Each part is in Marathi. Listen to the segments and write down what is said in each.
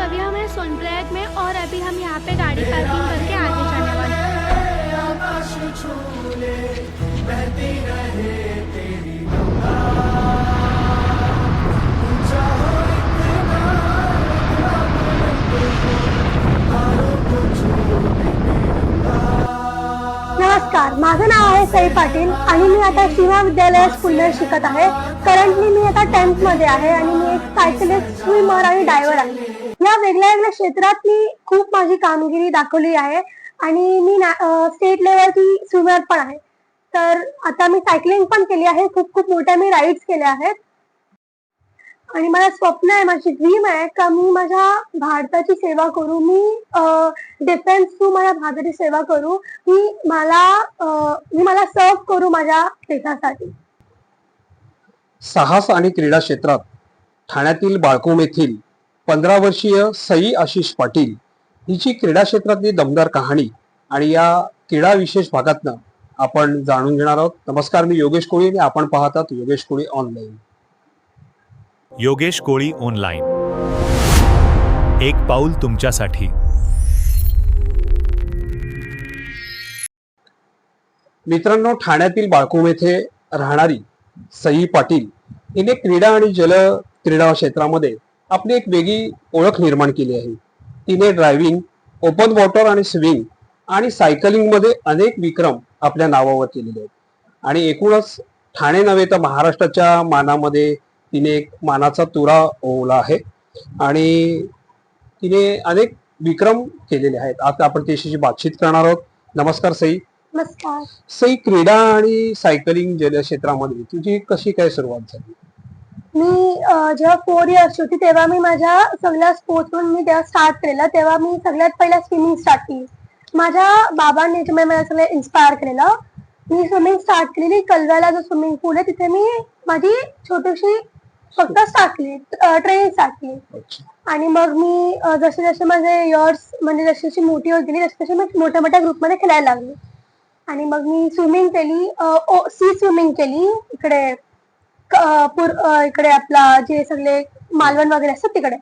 अभी हम हैं सोनप्रयाग में और अभी हम यहाँ पे गाड़ी पार्किंग करके आगे जाने वाले हैं। नमस्कार, माझं नाव आहे सई पाटील आणि मी आता शिवा विद्यालयात पुण्यात शिकत आहे. करंटली मी आता 10th मध्ये आहे आणि मी एक सायकलिस्ट, स्विमर आणि डायव्हर आहे. या वेगळ्या वेगळ्या क्षेत्रात मी खूप माझी कामगिरी दाखवली आहे आणि मी स्टेट लेवलची स्विमर पण आहे. तर आता मी सायकलिंग पण केली आहे, खूप खूप मोठ्या मी राईड्स केल्या आहेत आणि मला स्वप्न आहे, माझी ड्रीम आहे का मी माझ्या भारताची सेवा करू. मी डिफेन्स थ्रू माझ्या भारताची सेवा करू. मी मला सर्व करू माझ्या देशासाठी. साहस आणि क्रीडा क्षेत्रात ठाण्यातील बाळकोम येथील 15 वर्षीय सई आशिष पाटील हिची क्रीडा क्षेत्रातली दमदार कहाणी आणि या क्रीडा विशेष भागातनं आपण जाणून घेणार आहोत. नमस्कार, मी योगेश कोळी आणि आपण पाहतात योगेश कोळी ऑनलाईन. योगेश कोळी ऑनलाईन, एक पाऊल तुमच्यासाठी. मित्रांनो, ठाण्यातील बाळकोम येथे राहणारी सई पाटील हिने क्रीडा आणि जल क्रीडा क्षेत्रामध्ये आपली एक वेगळी ओळख निर्माण केली आहे. तिने ड्रायव्हिंग, ओपन वॉटर आणि स्विमिंग आणि सायकलिंग मध्ये अनेक विक्रम आपल्या नावावर केलेले आहेत आणि एकूणच ठाणे नव्हे तर महाराष्ट्राच्या मानामध्ये तिने एक मानाचा तुरा ओवला आहे आणि तिने अनेक विक्रम केलेले आहेत. आता आपण त्याच्याशी बातचीत करणार आहोत. नमस्कार सई. नमस्कार. सई, क्रीडा आणि सायकलिंग जल क्षेत्रामध्ये तुझी कशी काय सुरुवात झाली? मी जेव्हा 4 इयर्स होती तेव्हा मी माझ्या सगळ्या स्पोर्ट्स मी तेव्हा स्टार्ट केलेला. तेव्हा मी सगळ्यात पहिला स्विमिंग स्टार्ट केली. माझ्या बाबांनी मला सगळं इन्स्पायर केलेलं. मी स्विमिंग स्टार्ट केलेली. कलव्याला जो स्विमिंग पूल आहे तिथे मी माझी छोटीशी फक्त स्टार्ट केली, ट्रेनिंग स्टार्ट केली आणि मग मी जसे जसे माझे इयर्स म्हणजे जशी जशी मोठी होत गेली तसे तसे मी मोठ्या मोठ्या ग्रुपमध्ये खेळायला लागली आणि मग मी स्विमिंग केली, सी स्विमिंग केली इकडे इकडे आपला जे सगळे मालवण वगैरे असतात तिकडे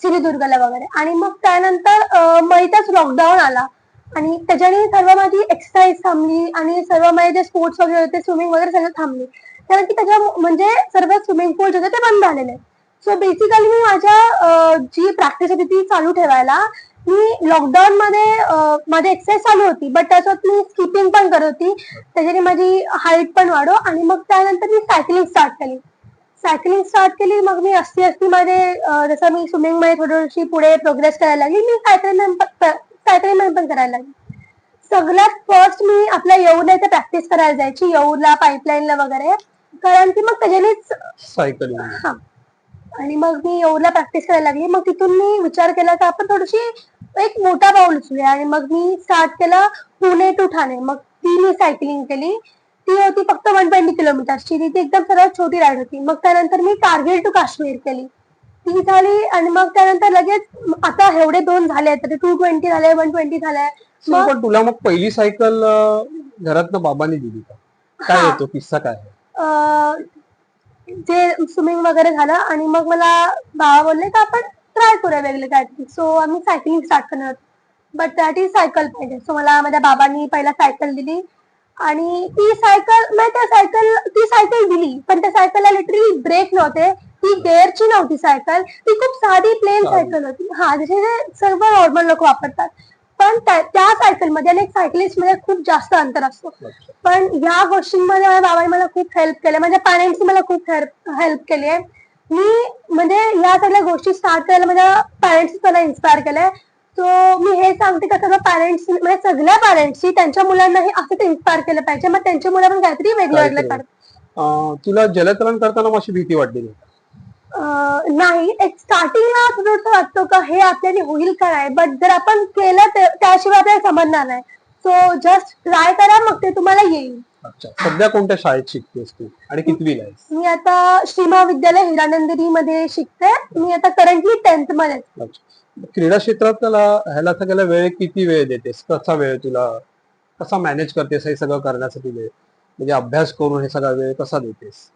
सिंधुदुर्गला वगैरे. आणि मग त्यानंतर मधीतच लॉकडाऊन आला आणि त्याच्याने सर्व माझी एक्सरसाइज थांबली आणि सर्व माझे जे स्पोर्ट्स वगैरे होते, स्विमिंग वगैरे सगळं थांबली. कारण की त्याच्या म्हणजे सर्व स्विमिंग पूल होते ते बंद झालेले. सो बेसिकली मी माझ्या जी प्रॅक्टिस होती ती चालू ठेवायला मी लॉकडाऊन मध्ये माझी एक्सरसाइज चालू होती, बट त्याच्यात मी स्किपिंग पण करत होती. त्याच्याने माझी हाईट पण वाढो आणि मग त्यानंतर मी सायकलिंग स्टार्ट केली. मग मी असती मध्ये जसं मी स्विमिंग मध्ये थोडीशी पुढे प्रोग्रेस करायला लागली, मी सायकलिंग पण करायला लागली. सगळ्यात फर्स्ट मी आपल्या येऊरला इथे प्रॅक्टिस करायला जायची, येऊरला पाईपलाईनला वगैरे, कारण की मग त्याच्यानेच सायकलिंग. हा. आणि मग मी येऊरला प्रॅक्टिस करायला लागली. मग तिथून मी विचार केला की आपण थोडीशी एक मोठा पाऊल उचलूया आणि मग मी स्टार्ट केलं पुणे टू ठाणे. मग ती मी सायकलिंग केली. ती होती फक्त 120 किलोमीटरची. ती एकदम सर्वात छोटी राईड होती. मग त्यानंतर मी कारगिल टू काश्मीर केली, ती झाली. आणि मग त्यानंतर लगेच आता एवढे 2 झाले, तर 220 झाले, 120 झाले. पण तुला मग पहिली सायकल घरातनं बाबांनी दिली का? काय येतो किस्सा काय आहे? जे स्विमिंग वगैरे झालं आणि मग मला बाबा बोलले का आपण ट्राय करूया वेगळे काहीतरी. सो आम्ही सायकलिंग स्टार्ट करणार, बट त्यासाठी सायकल पाहिजे. सो मला माझ्या बाबांनी पहिला सायकल दिली आणि ती सायकल दिली, पण त्या सायकलला लिटरली ब्रेक नव्हते, ती गेअरची नव्हती सायकल, ती खूप साधी प्लेन सायकल होती. हा, जसे सर्व नॉर्मल लोक वापरतात. पण त्या सायकलमध्ये आणि एक सायकलिस्ट मध्ये खूप जास्त अंतर असतो. पण या गोष्टींमध्ये माझ्या बाबांनी मला खूप हेल्प केले, माझ्या पॅरेंट्सनी मला खूप हेल्प केली आहे. मी म्हणजे या सगळ्या गोष्टी स्टार्ट करायला माझ्या पॅरेंट्सनी मला इन्स्पायर केलंय. सो मी हे सांगते का सगळ्या पॅरेंट्सनी त्यांच्या मुलांनाही असंच इन्स्पायर केलं पाहिजे. मग त्यांच्या मुलं पण काहीतरी वेगळं करतात. तुला जलतरण करताना अशी भीती वाटली नाही, एक स्टार्टिंगला थोडंसं वाटतो का हे आपल्याला होईल का नाही, बट जर आपण केलं त्याशिवाय आपल्याला समजणार नाही. सो जस्ट ट्राय करा, मग ते तुम्हाला येईल. अच्छा, सध्या कोणत्या शाळेत शिकतेस तू आणि कितवीला आहेस? मी आता श्रीमा विद्यालय हिरानंदिनी मध्ये शिकते. मी आता करंटली 10th मध्ये. क्रीडा क्षेत्रात ह्याला सगळ्याला वेळ किती वेळ देतेस? कसा वेळ तुला कसा मॅनेज करतेस हे सगळं करण्यासाठी? वेळ म्हणजे अभ्यास करून हे सगळा वेळ कसा देतेस?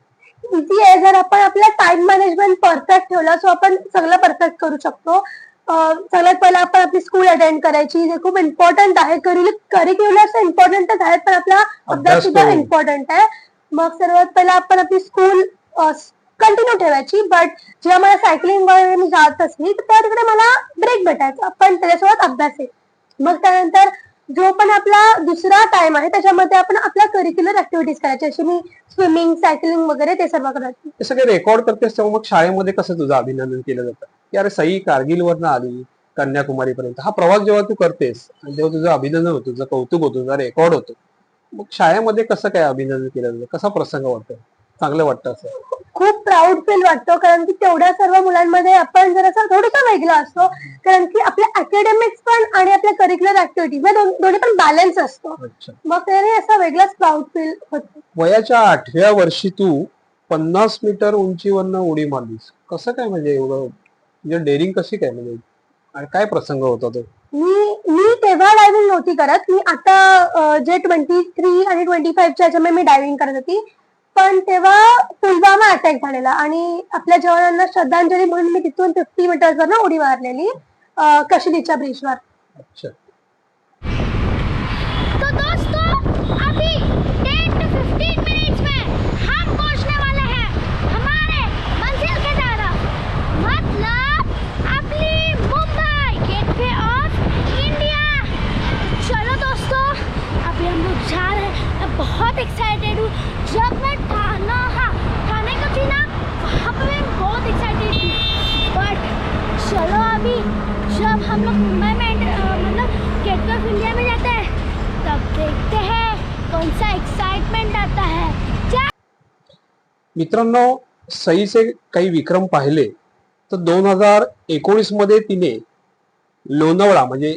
इझी आहे, जर आपण आपला टाइम मॅनेजमेंट परफेक्ट ठेवला सो आपण सगळं परफेक्ट करू शकतो. सगळ्यात पहिला आपण आपली स्कूल अटेंड करायची, जे खूप इम्पॉर्टंट आहे. करिक्युलर इम्पॉर्टंटच आहेत, पण आपला अभ्यास सुद्धा करून. इम्पॉर्टंट आहे. मग सर्वात पहिला आपण आपली स्कूल कंटिन्यू ठेवायची. बट जेव्हा मला सायकलिंग वगैरे मी जात असली तर त्या तिकडे मला ब्रेक भेटायचा, पण त्याच्यासोबत अभ्यास आहे. मग त्यानंतर जो पण आपला दुसरा टाइम आहे त्याच्यामध्ये आपण आपल्या करिक्युलर ऍक्टिव्हिटीज करायची, जशी मी स्विमिंग, सायकलिंग वगैरे ते सर्व करायची. हे सगळे रेकॉर्ड करतेस तेव्हा मग शाळेमध्ये कसं तुझं अभिनंदन केलं जातं की अरे सई कारगिलवरनं आली कन्याकुमारी पर्यंत, हा प्रवास जेव्हा तू करतेस आणि जेव्हा तुझं अभिनंदन होतं, तुझं कौतुक होतं, तुझा रेकॉर्ड होतो, मग शाळेमध्ये कसं काय अभिनंदन केलं जातं, कसा प्रसंग वाटतो, चांगलं वाटतं असं? खूप प्राऊड फील वाटतो, कारण की तेवढ्या सर्व मुलांमध्ये आपण जरासा थोडासा वेगळा असतो, कारण की आपल्या अकॅडमिक्स पण आणि आपल्या करिक्युलर ऍक्टिव्हिटीज दोन्ही पण बॅलन्स असतो. अच्छा. मग त्याने असा वेगळाच प्राऊड फील होतो. वयाच्या 8व्या वर्षी तू 50 मीटर उंचीवरनं उडी मारलीस, कसं काय, म्हणजे एवढं म्हणजे डेअरिंग कशी काय, म्हणजे आणि काय प्रसंग होता तो? मी तेव्हा डायव्हिंग नव्हती करत. मी आता जे 23 आणि 25च्या ह्याच्यामध्ये मी डायव्हिंग करत होती. पण तेव्हा पुलवामा अटॅक झालेला आणि आपल्या जवानांना श्रद्धांजली म्हणून मी तिथून 50 मीटर्सवर उडी मारलेली कशिलीच्या ब्रिजवर. अच्छा. तो दोस्तों अभी 10 to 15 मिनट्स में हम पहुंचने वाले हैं हमारे मंजिल की तरफ, मतलब अपनी मुंबई गेटवे ऑफ इंडिया। चलो दोस्तों, अभी हम लोग जा रहे हैं। मैं बहुत एक्साइटेड हूँ। जब मैं ठाणे को थी ना, वहाँ पे मैं बहुत एक्साइटेड थी, बट चलो अभी जब हम लोग मुंबई में मतलब गेटवे ऑफ इंडिया में जाते हैं तब देखते हैं कौन सा एक्साइटमेंट आता है। क्या मित्रांनो, सईचे काही विक्रम पाहिले तर 2019 मध्ये तिने लोणावळा म्हणजे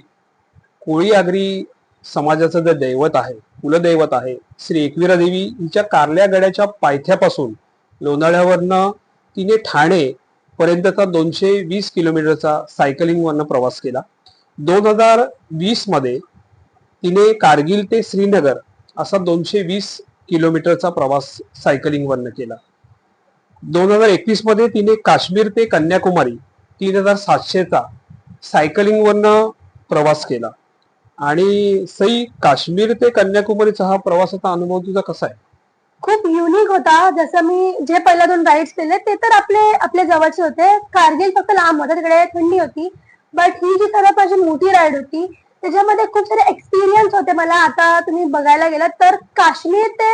कोळी आगरी समाजाचं जे दैवत आहे, कुलदैवत आहे, श्री एकविरा देवी हिच्या कारल्या गड्याच्या पायथ्यापासून लोणावळ्यावरनं तिने ठाणे पर्यंतचा 220 किलोमीटरचा सायकलिंग वरनं प्रवास केला. 2020 मध्ये तिने कारगिल ते श्रीनगर असा 220 किलोमीटरचा प्रवास सायकलिंग वरनं केला. 2021 मध्ये तिने काश्मीर ते कन्याकुमारी 3700चा सायकलिंग वरनं प्रवास केला. आणि सई, काश्मीर ते कन्याकुमारीचा हा प्रवासाचा अनुभव तुझा कसा आहे? खूप युनिक होता. जसं मी जे पहिल्या 2 राईड्स केले ते तर आपल्या जवळचे होते. कारगिल फक्त लांब होतं, तिकडे थंडी होती. बट ही जी सर्वात माझी मोठी राईड होती त्याच्यामध्ये खूप सारे एक्सपिरियन्स होते मला. आता तुम्ही बघायला गेलात तर काश्मीर ते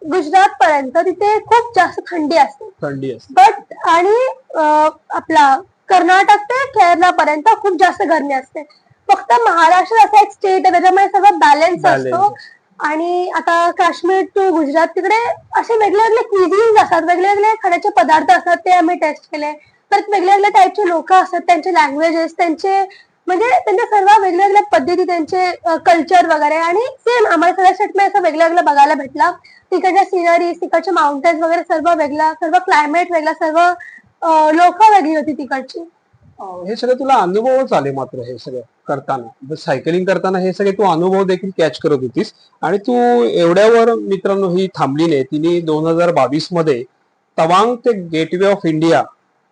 गुजरात पर्यंत तिथे खूप जास्त थंडी असते. थंडी असते. बट आणि आपला कर्नाटक ते केरला पर्यंत खूप जास्त गरमी असते. फक्त महाराष्ट्र असा एक स्टेट आहे त्याच्यामुळे सगळं बॅलन्स असतो. आणि आता काश्मीर टू गुजरात तिकडे असे वेगळे वेगळे क्विझिन्स असतात, वेगळे वेगळे खाण्याचे पदार्थ असतात, ते आम्ही टेस्ट केले. परत वेगळ्या वेगळ्या टाईपचे लोक असतात, त्यांचे लँग्वेजेस, त्यांचे म्हणजे त्यांच्या सर्व वेगळ्या वेगळ्या पद्धती, त्यांचे कल्चर वगैरे. आणि सेम आम्हाला सगळ्या सेटमध्ये असं वेगळं वेगळं बघायला भेटला. तिकडच्या सिनरीज, तिकडचे माउंटेन्स वगैरे सर्व वेगळा, सर्व क्लायमेट वेगळा, सर्व लोक वेगळी होती तिकडची. हे सगळं तुला अनुभवच आले मात्र हे सगळं करताना, सायकलिंग करताना हे सगळे तू अनुभव देखील कॅच करत होतीस. आणि तू एवढ्यावर मित्रांनो ही थांबली नाही. तिने 2022 मध्ये तवांग ते गेटवे ऑफ इंडिया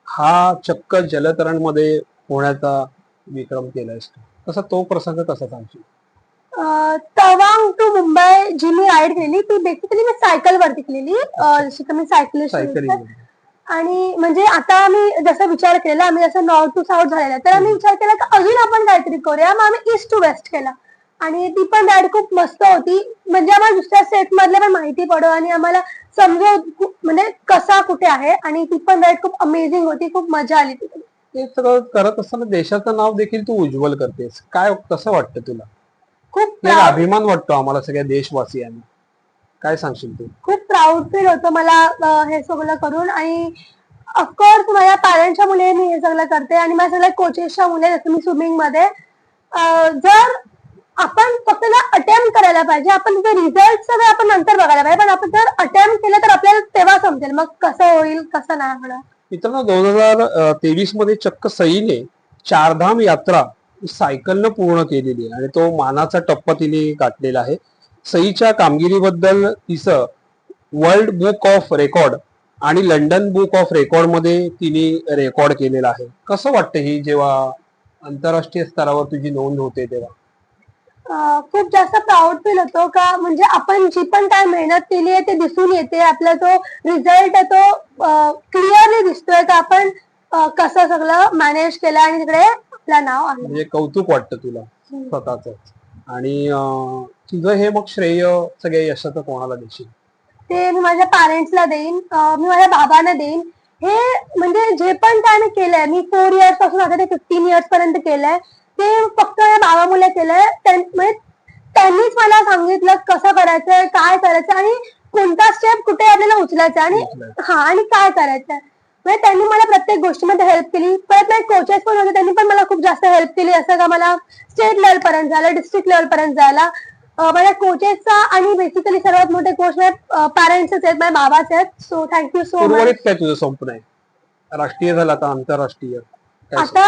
हा चक्क जलतरण मध्ये होण्याचा विक्रम केलायस. तसा तो प्रसंग कसा सांगशील? तवांग टू मुंबई जी मी राईड केली ती बेसिकली मी सायकल वरती केलेली. जशी की मी सायकलिस्ट सायकलिंग. आणि म्हणजे आता आम्ही जसा विचार केला, आम्ही जसं नॉर्थ टू साऊथ झालेला, तर आम्ही विचार केला की अजून आपण काहीतरी करूया. मग आम्ही ईस्ट टू वेस्ट केला आणि ती पण राईड खूप मस्त होती. म्हणजे आम्हाला दुसऱ्या स्टेट मधले पण माहिती पडो आणि आम्हाला समजू म्हणजे कसा कुठे आहे. आणि ती पण राईड खूप अमेझिंग होती, खूप मजा आली तिथे. हे सगळं करत असताना देशाचं नाव देखील तू उज्ज्वल करतेस. काय कसं वाटतं तुला? खूप एक अभिमान वाटतो आम्हाला सगळ्या देशवासियांना. काय सांगशील तू? खूप प्राऊड फील होतं मला हे सगळं करून. आणि ऑफकोर्स माझ्या पॅरेंट्सच्या मुले मी हे सगळं करते आणि माझ्या सगळ्या कोचेसच्या मुले, जसं मी स्विमिंग मध्ये जर आपण फक्त अटेम्प्ट करायला पाहिजे. आपण ते रिझल्ट सगळं आपण नंतर बघायला पाहिजे, पण आपण जर अटेम्प्ट केलं तर आपल्याला तेव्हा समजेल मग कसं होईल कसं नाही होणार. मित्रांनो, 2023 मध्ये चक्क सईने 4 धाम यात्रा सायकलनं पूर्ण केलेली आहे आणि तो मानाचा टप्पा तिने गाठलेला आहे. सईच्या कामगिरीबद्दल तिचं वर्ल्ड बुक ऑफ रेकॉर्ड आणि लंडन बुक ऑफ रेकॉर्ड मध्ये तिने रेकॉर्ड केलेला आहे. कसं वाटतं ही जेव्हा आंतरराष्ट्रीय स्तरावर तुझी नोंद होते तेव्हा? खूप जास्त प्राऊड फील होतो का, म्हणजे आपण जी पण काय मेहनत केली आहे ते दिसून येते. आपला जो रिझल्ट आहे तो क्लिअरली दिसतोय का आपण कसं सगळं मॅनेज केलं आणि तिकडे आपलं नाव आलं. म्हणजे कौतुक वाटतं तुला स्वतःच. आणि तुझं हे मग श्रेय सगळ्या यशाचं कोणाला देशील? ते मी माझ्या पॅरेंट्सला देईन, मी माझ्या बाबांना देईन. हे म्हणजे जे पण काय मी केलंय, मी 4 इयर्स पासून आता ते 15 इयर्स पर्यंत केलंय, ते फक्त या बाबामुळे केलंय. म्हणजे त्यांनीच मला सांगितलं कसं करायचंय, काय करायचं आणि कोणता स्टेप कुठे आपल्याला उचलायचा आणि आणि काय करायचंय. म्हणजे त्यांनी मला प्रत्येक गोष्टीमध्ये हेल्प केली. परत माझे कोचेस पण होते, त्यांनी पण मला खूप जास्त हेल्प केली. असं का मला स्टेट लेवल पर्यंत जायला, डिस्ट्रिक्ट लेवल पर्यंत जायला माझ्या कोचेसचा आणि बेसिकली सर्वात मोठे कोच माझ्या पॅरेंट्सच आहेत, माझ्या बाबाच आहेत. So thank you so much. उर्वरित काय तुझं स्वप्न आहे? राष्ट्रीय झालं, आता आंतरराष्ट्रीय काय आता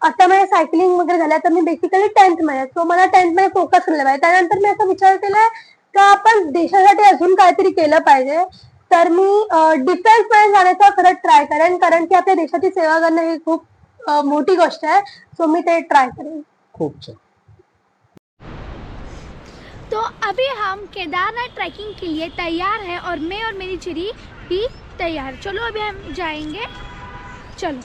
आता माझ्या सायकलिंग वगैरे झाल्या, तर मी बेसिकली 10th मध्ये, सो मला 10th मध्ये फोकस केलं पाहिजे. त्यानंतर मी असा विचार केलाय का आपण देशासाठी अजून काहीतरी केलं पाहिजे. तर मी डिफेन्स मध्ये जाण्याचा खरंच ट्राय करेन, कारण की आपल्या देशाची सेवा करणं ही खूप मोठी गोष्ट आहे. सो मी ते ट्राय करेन. खूप छान. तो अभी हम केदारनाथ ट्रैकिंग के लिए तैयार हैं और मैं और मेरी चिरी भी तैयार. चलो अभी हम जाएंगे. चलो.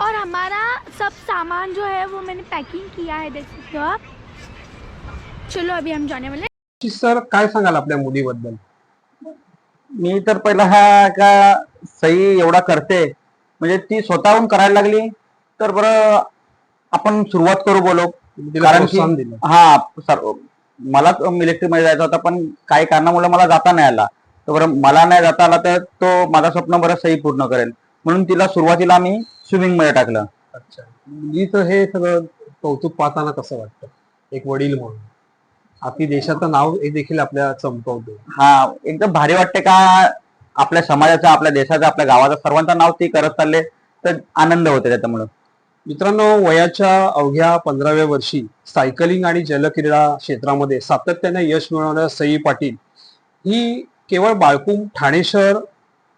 और हमारा सब सामान जो है वो मैंने पैकिंग किया है, देख सकते हो आप. चलो अभी हम जाने वाले. सर काय सांगाल आपल्या मुलीबद्दल? मी तर पहिला हा का सही एवढा करते, म्हणजे ती स्वतःहून करायला लागली तर बरं आपण सुरुवात करू बोलो. तिला कारण की प्रोत्साहन दिलं. हा मला मिलिटरी मध्ये जायचा होता, पण काही कारणामुळे मला जाता नाही आला. तर बरं मला नाही जाता आला तर तो माझा स्वप्न बरं सही पूर्ण करेल, म्हणून तिला सुरुवातीला आम्ही स्विमिंग मध्ये टाकलं. अच्छा, मुलीचं हे सगळं कौतुक पाहताना कसं वाटतं एक वडील म्हणून? आपली देशाचं नाव हे देखील आपल्या चमकवतो. हा एकदम भारी वाटते का आपल्या समाजाचं, आपल्या देशाचं, आपल्या गावाचं सर्वांचं नाव ती करत चालले, तर आनंद होते त्याच्यामुळे. मित्रांनो, वयाच्या अवघ्या 15व्या वर्षी सायकलिंग आणि जलक्रीडा क्षेत्रामध्ये सातत्याने यश मिळवणाऱ्या सई पाटील ही केवळ बाळकूम ठाणे शहर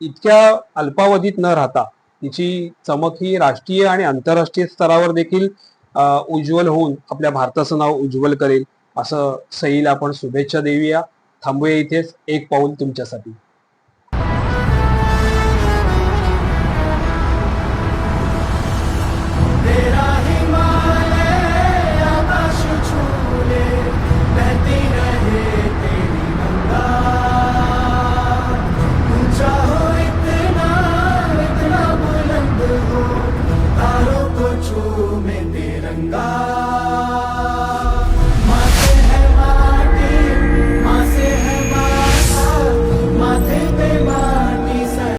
इतक्या अल्पावधीत न राहता तिची चमक ही राष्ट्रीय आणि आंतरराष्ट्रीय स्तरावर देखील उज्ज्वल होऊन आपल्या भारताचं नाव उज्ज्वल करेल, असं सईला आपण शुभेच्छा देऊया. थांबूया इथेच. एक पाऊल तुमच्यासाठी. तारों को छू में तिरंगा.